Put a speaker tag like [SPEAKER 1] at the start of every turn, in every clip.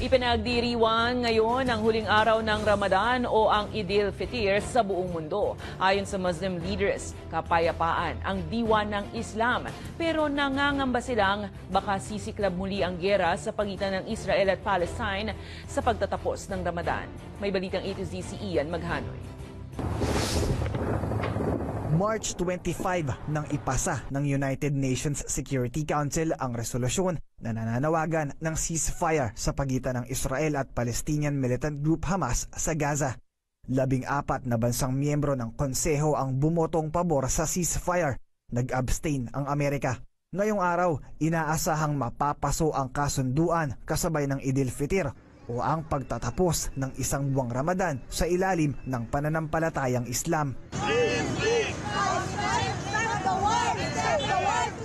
[SPEAKER 1] Ipinagdiriwang ngayon ang huling araw ng Ramadan o ang Eid al-Fitr sa buong mundo. Ayon sa Muslim leaders, kapayapaan ang diwa ng Islam. Pero nangangamba silang baka sisiklab muli ang giyera sa pagitan ng Israel at Palestine sa pagtatapos ng Ramadan. May balitang A to Z si Ian Maghanoy.
[SPEAKER 2] March 25 nang ipasa ng United Nations Security Council ang resolusyon na nananawagan ng ceasefire sa pagitan ng Israel at Palestinian militant group Hamas sa Gaza. 14 na bansang miyembro ng konseho ang bumotong pabor sa ceasefire. Nag-abstain ang Amerika. Ngayong araw, inaasahang mapapaso ang kasunduan kasabay ng Eid al-Fitr o ang pagtatapos ng isang buwang Ramadan sa ilalim ng pananampalatayang Islam.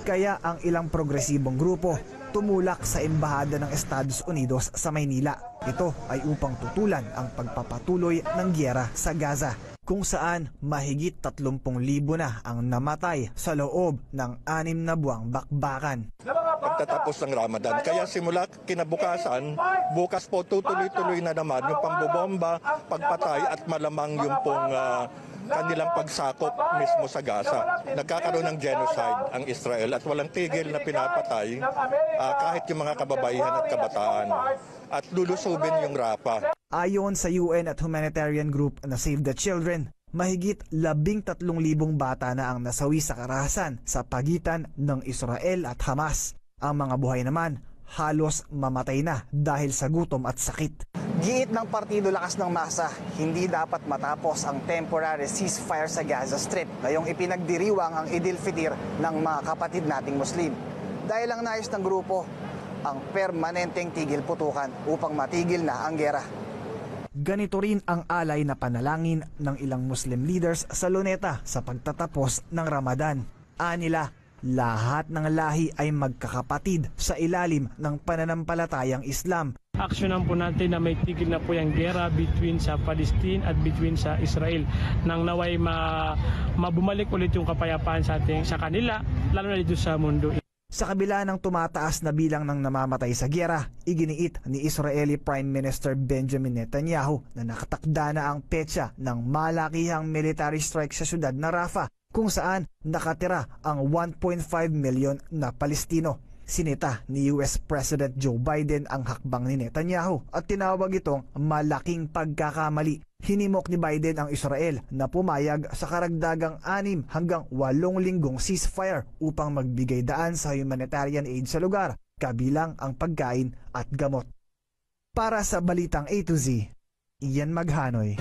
[SPEAKER 2] Kaya ang ilang progresibong grupo tumulak sa Embahada ng Estados Unidos sa Maynila. Ito ay upang tutulan ang pagpapatuloy ng giyera sa Gaza, kung saan mahigit 30,000 na ang namatay sa loob ng 6 na buwang bakbakan.
[SPEAKER 3] Pagtatapos ng Ramadan, kaya simula kinabukasan, bukas po tutuloy-tuloy na naman yung pambobomba, pagpatay at malamang yung pong kanilang pagsakop mismo sa Gaza. Nagkakaroon ng genocide ang Israel at walang tigil na pinapatay kahit yung mga kababaihan at kabataan. At lulusubin yung Rafah.
[SPEAKER 2] Ayon sa UN at humanitarian group na Save the Children, mahigit 13,000 bata na ang nasawi sa karahasan sa pagitan ng Israel at Hamas. Ang mga buhay naman halos mamatay na dahil sa gutom at sakit. Giit ng Partido Lakas ng Masa, hindi dapat matapos ang temporary ceasefire sa Gaza Strip ngayong ipinagdiriwang ang Eid al-Fitr ng mga kapatid nating Muslim. Dahil ang nais ng grupo, ang permanenteng tigil putukan upang matigil na ang giyera. Ganito rin ang alay na panalangin ng ilang Muslim leaders sa Luneta sa pagtatapos ng Ramadan. Anila, lahat ng lahi ay magkakapatid sa ilalim ng pananampalatayang Islam.
[SPEAKER 4] Aksyonan po natin na may tigil na po yung gera between sa Palestine at between sa Israel. Nang naway mabumalik ulit yung kapayapaan sa kanila, lalo na dito sa mundo.
[SPEAKER 2] Sa kabila ng tumataas na bilang ng namamatay sa giyera, iginiit ni Israeli Prime Minister Benjamin Netanyahu na nakatakda na ang petsa ng malakihang military strike sa syudad na Rafah, kung saan nakatira ang 1.5 milyon na Palestino. Sinita ni US President Joe Biden ang hakbang ni Netanyahu at tinawag itong malaking pagkakamali. Hinimok ni Biden ang Israel na pumayag sa karagdagang 6 hanggang 8 linggong ceasefire upang magbigay daan sa humanitarian aid sa lugar, kabilang ang pagkain at gamot. Para sa Balitang A to Z, Ian Maghanoy.